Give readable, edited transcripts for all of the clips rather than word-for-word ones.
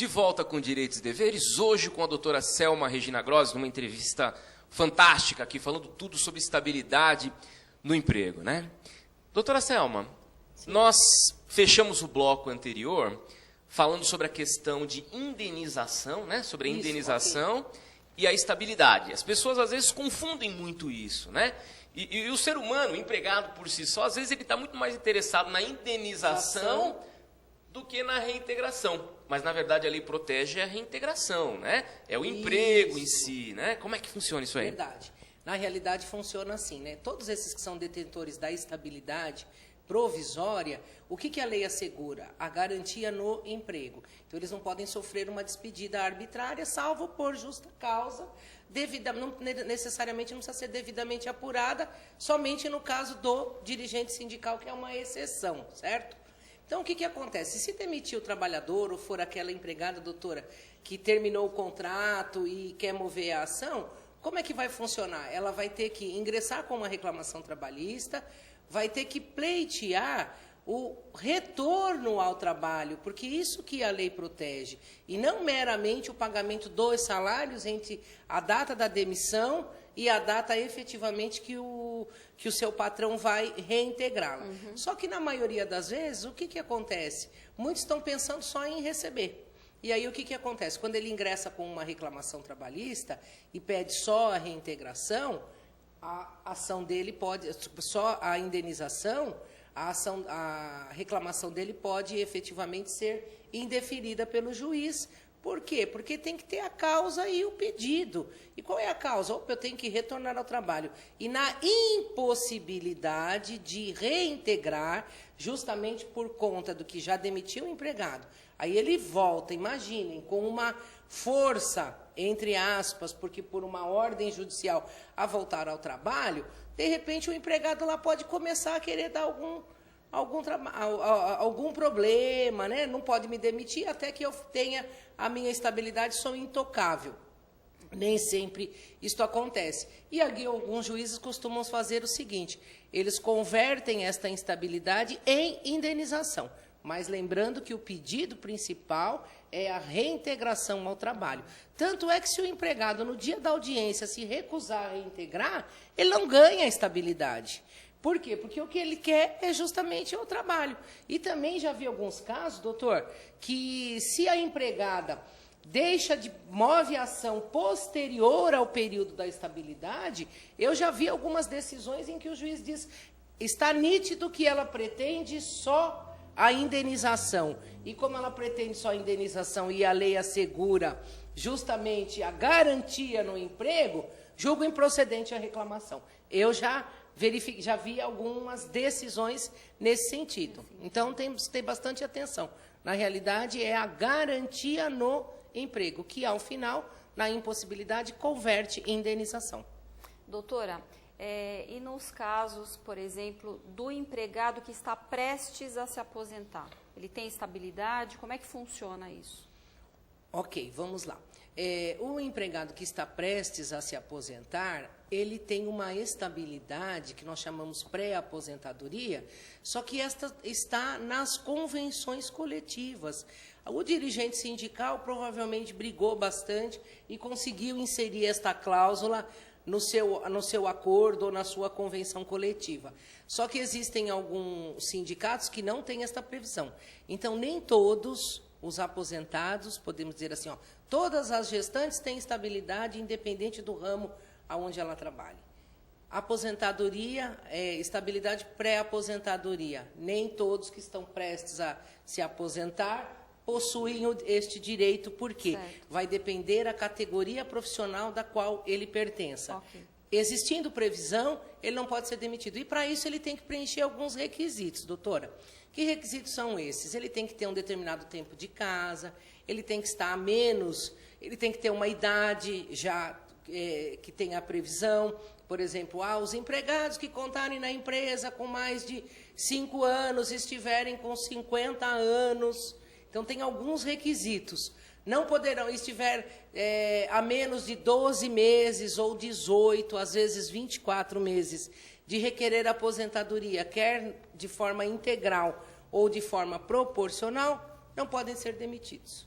De volta com Direitos e Deveres, hoje com a doutora Selma Regina Grossi, numa entrevista fantástica aqui, falando tudo sobre estabilidade no emprego, né? Doutora Selma, sim, nós fechamos o bloco anterior falando sobre a questão de indenização, né? Sobre a indenização, okay, e a estabilidade. As pessoas às vezes confundem muito isso, né? E o ser humano, o empregado por si só, às vezes ele está muito mais interessado na indenização do que na reintegração. Mas, na verdade, a lei protege a reintegração, né? É o emprego em si, né? Como é que funciona isso aí? Verdade. Na realidade, funciona assim, né? Todos esses que são detentores da estabilidade provisória, o que a lei assegura? A garantia no emprego. Então, eles não podem sofrer uma despedida arbitrária, salvo por justa causa, não necessariamente não precisa ser devidamente apurada, somente no caso do dirigente sindical, que é uma exceção, certo? Então, o que acontece? Se demitir o trabalhador, ou for aquela empregada, doutora, que terminou o contrato e quer mover a ação, como é que vai funcionar? Ela vai ter que ingressar com uma reclamação trabalhista, vai ter que pleitear o retorno ao trabalho, porque isso que a lei protege, e não meramente o pagamento dos salários entre a data da demissão e a data efetivamente que o seu patrão vai reintegrá-lo. Uhum. Só que, na maioria das vezes, o que acontece? Muitos estão pensando só em receber. E aí, o que acontece? Quando ele ingressa com uma reclamação trabalhista e pede só a reintegração, a ação dele pode, só a indenização, a reclamação dele pode efetivamente ser indeferida pelo juiz. Por quê? Porque tem que ter a causa e o pedido. E qual é a causa? Opa, eu tenho que retornar ao trabalho. E na impossibilidade de reintegrar, justamente por conta do que já demitiu o empregado. Aí ele volta, imaginem, com uma força, entre aspas, porque por uma ordem judicial a voltar ao trabalho, de repente o empregado lá pode começar a querer dar algum problema, né? Não pode me demitir até que eu tenha a minha estabilidade, sou intocável. Nem sempre isto acontece. E aqui alguns juízes costumam fazer o seguinte, eles convertem esta instabilidade em indenização. Mas lembrando que o pedido principal é a reintegração ao trabalho. Tanto é que se o empregado, no dia da audiência, se recusar a reintegrar, ele não ganha a estabilidade. Por quê? Porque o que ele quer é justamente o trabalho. E também já vi alguns casos, doutor, que se a empregada move a ação posterior ao período da estabilidade, eu já vi algumas decisões em que o juiz diz, está nítido que ela pretende só a indenização. E como ela pretende só a indenização e a lei assegura justamente a garantia no emprego, julgo improcedente a reclamação. Eu já vi algumas decisões nesse sentido. Então, temos que ter bastante atenção. Na realidade, é a garantia no emprego, que, ao final, na impossibilidade, converte em indenização. Doutora, e nos casos, por exemplo, do empregado que está prestes a se aposentar? Ele tem estabilidade? Como é que funciona isso? Ok, vamos lá. O empregado que está prestes a se aposentar, ele tem uma estabilidade que nós chamamos pré-aposentadoria, só que esta está nas convenções coletivas. O dirigente sindical provavelmente brigou bastante e conseguiu inserir esta cláusula no seu acordo ou na sua convenção coletiva. Só que existem alguns sindicatos que não têm esta previsão. Então, nem todos os aposentados, podemos dizer assim, todas as gestantes têm estabilidade independente do ramo aonde ela trabalha. Aposentadoria, estabilidade pré-aposentadoria. Nem todos que estão prestes a se aposentar possuem este direito, porque vai depender da categoria profissional da qual ele pertença. Okay. Existindo previsão, ele não pode ser demitido. E, para isso, ele tem que preencher alguns requisitos, doutora. Que requisitos são esses? Ele tem que ter um determinado tempo de casa, ele tem que estar a menos, ele tem que ter uma idade já que tenha a previsão. Por exemplo, os empregados que contarem na empresa com mais de 5 anos, estiverem com 50 anos... Então, tem alguns requisitos. Não poderão, estiver a menos de 12 meses ou 18, às vezes 24 meses, de requerer aposentadoria, quer de forma integral ou de forma proporcional, não podem ser demitidos.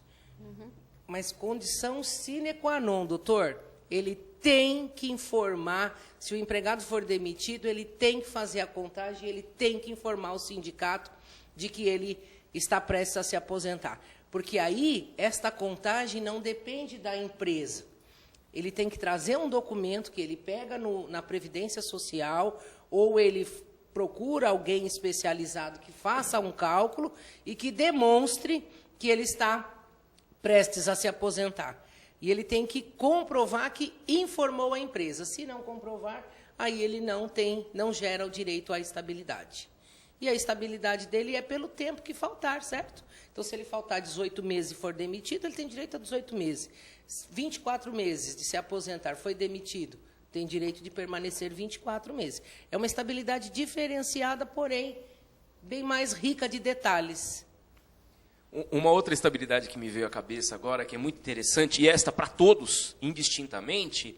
Mas condição sine qua non, doutor, ele tem que informar, se o empregado for demitido, ele tem que fazer a contagem, ele tem que informar o sindicato de que ele está prestes a se aposentar. Porque aí, esta contagem não depende da empresa. Ele tem que trazer um documento que ele pega na Previdência Social, ou ele procura alguém especializado que faça um cálculo e que demonstre que ele está prestes a se aposentar. E ele tem que comprovar que informou a empresa. Se não comprovar, aí ele não gera o direito à estabilidade. E a estabilidade dele é pelo tempo que faltar, certo? Então, se ele faltar 18 meses e for demitido, ele tem direito a 18 meses. 24 meses de se aposentar, foi demitido, tem direito de permanecer 24 meses. É uma estabilidade diferenciada, porém, bem mais rica de detalhes. Uma outra estabilidade que me veio à cabeça agora, que é muito interessante, e esta para todos, indistintamente,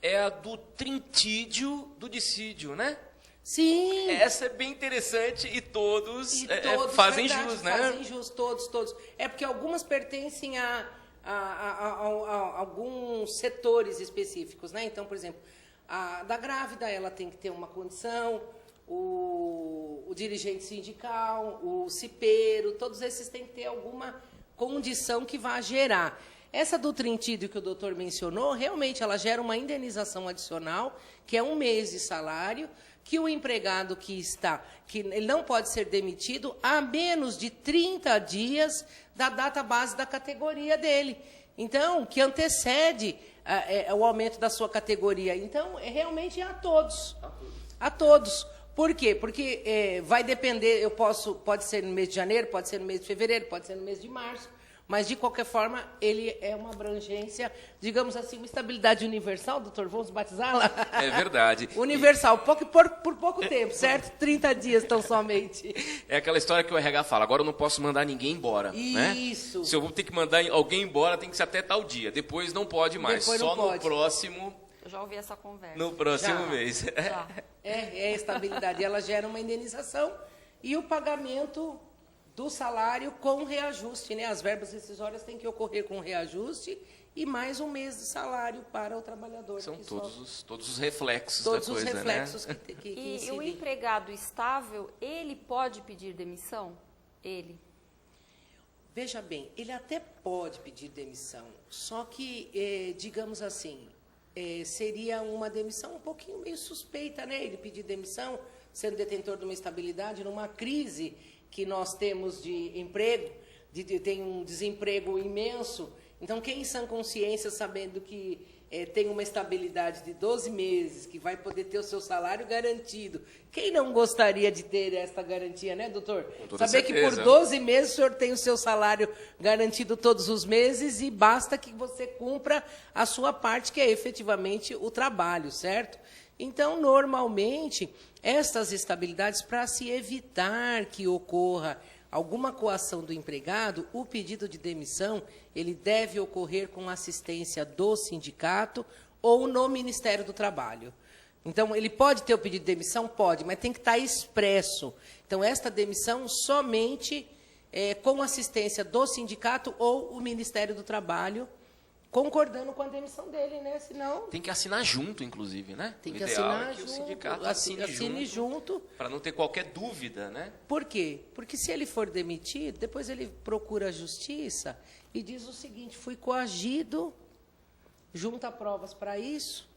é a do trintídio do dissídio, né? Sim. Essa é bem interessante e todos, todos fazem verdade, jus, né? Fazem jus, todos. É porque algumas pertencem a alguns setores específicos, né? Então, por exemplo, a da grávida, ela tem que ter uma condição, o dirigente sindical, o cipeiro, todos esses têm que ter alguma condição que vá gerar. Essa do trintídio que o doutor mencionou, realmente ela gera uma indenização adicional, que é 1 mês de salário, que o empregado que ele não pode ser demitido a menos de 30 dias da data base da categoria dele. Então, que antecede o aumento da sua categoria. Então, realmente é a todos. A todos. Por quê? Porque vai depender, pode ser no mês de janeiro, pode ser no mês de fevereiro, pode ser no mês de março, mas, de qualquer forma, ele é uma abrangência, digamos assim, uma estabilidade universal, doutor, vamos batizá-la? É verdade. Universal, por pouco tempo, certo? 30 dias, tão somente. É aquela história que o RH fala, agora eu não posso mandar ninguém embora. Isso. Né? Se eu vou ter que mandar alguém embora, tem que ser até tal dia. Depois não pode mais, Depois só não pode. No próximo... Eu já ouvi essa conversa. No próximo Já. mês. Já. É a estabilidade. Ela gera uma indenização e o pagamento do salário com reajuste, né? As verbas rescisórias têm que ocorrer com reajuste e mais 1 mês de salário para o trabalhador. São todos os reflexos todos da coisa, os reflexos, né? que E incidem. o empregado estável, ele pode pedir demissão? Ele. Veja bem, ele até pode pedir demissão, só que, digamos assim, seria uma demissão um pouquinho meio suspeita, né? Ele pedir demissão, sendo detentor de uma estabilidade, numa crise que nós temos de emprego, tem um desemprego imenso. Então, quem em sã consciência, sabendo que tem uma estabilidade de 12 meses, que vai poder ter o seu salário garantido, quem não gostaria de ter essa garantia, né, doutor? Com toda Saber que certeza. por 12 meses o senhor tem o seu salário garantido todos os meses e basta que você cumpra a sua parte, que é efetivamente o trabalho, certo? Então, normalmente, estas estabilidades, para se evitar que ocorra alguma coação do empregado, o pedido de demissão, ele deve ocorrer com assistência do sindicato ou no Ministério do Trabalho. Então, ele pode ter o pedido de demissão? Pode, mas tem que estar expresso. Então, esta demissão somente com assistência do sindicato ou o Ministério do Trabalho, concordando com a demissão dele, né? Senão... Tem que assinar junto, inclusive, né? Tem que o ideal assinar é que junto, o sindicato assine junto. Para não ter qualquer dúvida, né? Por quê? Porque se ele for demitido, depois ele procura a justiça e diz o seguinte: fui coagido, junta provas para isso,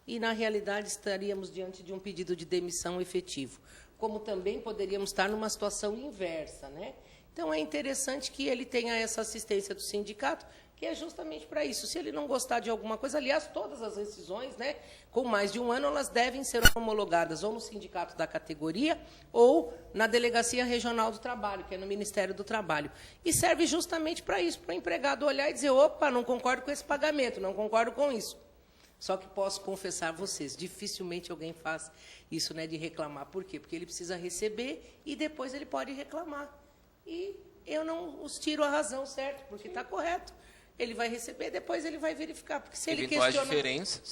e na realidade estaríamos diante de um pedido de demissão efetivo. Como também poderíamos estar numa situação inversa, né? Então é interessante que ele tenha essa assistência do sindicato, que é justamente para isso. Se ele não gostar de alguma coisa, aliás, todas as rescisões, né, com mais de 1 ano, elas devem ser homologadas ou no sindicato da categoria ou na Delegacia Regional do Trabalho, que é no Ministério do Trabalho. E serve justamente para isso, para o empregado olhar e dizer: opa, não concordo com esse pagamento, não concordo com isso. Só que posso confessar a vocês, dificilmente alguém faz isso, né, de reclamar. Por quê? Porque ele precisa receber e depois ele pode reclamar. E eu não os tiro a razão, certo? Porque está correto. Ele vai receber, depois ele vai verificar. Porque se ele questionar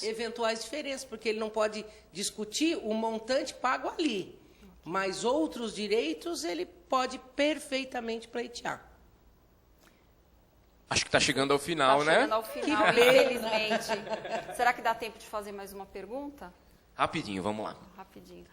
eventuais diferenças, porque ele não pode discutir o montante pago ali. Mas outros direitos ele pode perfeitamente pleitear. Acho que está chegando ao final, Tá né? chegando ao final, infelizmente. Será que dá tempo de fazer mais uma pergunta? Rapidinho, vamos lá. Rapidinho.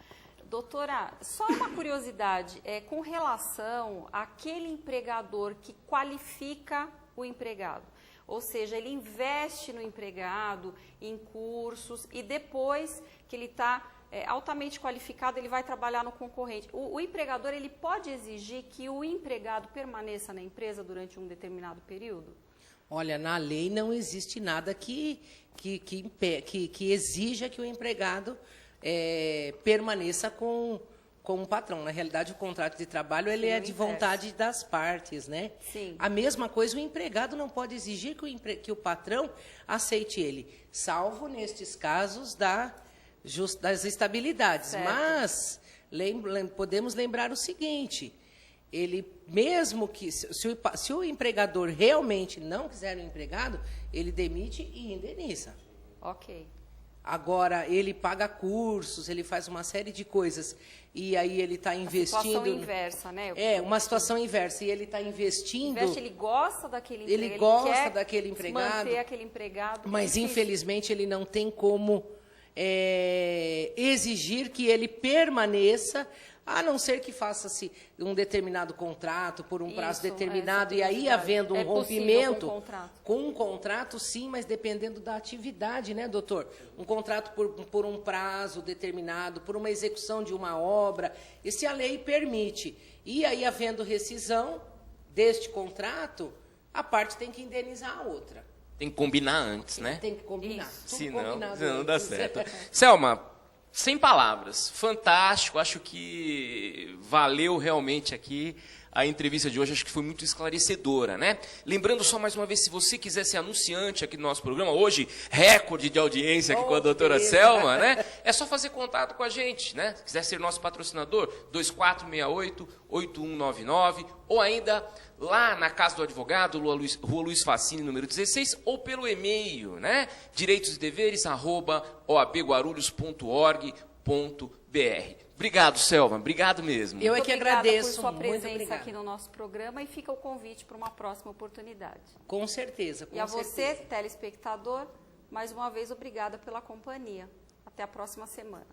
Doutora, só uma curiosidade, com relação àquele empregador que qualifica o empregado, ou seja, ele investe no empregado em cursos e depois que ele está altamente qualificado, ele vai trabalhar no concorrente. O empregador, ele pode exigir que o empregado permaneça na empresa durante um determinado período? Olha, na lei não existe nada que exija que o empregado permaneça com o patrão. Na realidade, o contrato de trabalho ele é de vontade das partes, né? Sim. A mesma coisa, o empregado não pode exigir que o patrão aceite ele, salvo nestes casos das estabilidades. Certo. Mas podemos lembrar o seguinte: ele mesmo que se o empregador realmente não quiser o empregado, ele demite e indeniza. Ok. Agora, ele paga cursos, ele faz uma série de coisas, e aí ele está investindo... Situação inversa, né? Uma situação inversa, e ele está investindo... Ele gosta daquele empregado. Ele gosta daquele empregado. Manter aquele empregado. Mas, infelizmente, ele não tem como exigir que ele permaneça, a não ser que faça-se um determinado contrato por um prazo determinado, e aí, havendo um rompimento, com um contrato, sim, mas dependendo da atividade, né, doutor? Um contrato por um prazo determinado, por uma execução de uma obra, e se a lei permite. E aí, havendo rescisão deste contrato, a parte tem que indenizar a outra. Tem que combinar antes, né? Tem que combinar. Senão não dá certo. Selma, sem palavras, fantástico, acho que valeu realmente aqui a entrevista de hoje, acho que foi muito esclarecedora, né? Lembrando só mais uma vez, se você quiser ser anunciante aqui do nosso programa, hoje, recorde de audiência aqui com a doutora Selma, né? É só fazer contato com a gente, né? Se quiser ser nosso patrocinador, 2468-8199, ou ainda lá na Casa do Advogado, Rua Luiz Facine, número 16, ou pelo e-mail, né? direitosdeveres@oabguarulhos.org.br. Obrigado, Selma. Obrigado mesmo. Eu é que agradeço. Por sua presença aqui no nosso programa, e fica o convite para uma próxima oportunidade. Com certeza. E a você, telespectador, mais uma vez, obrigada pela companhia. Até a próxima semana.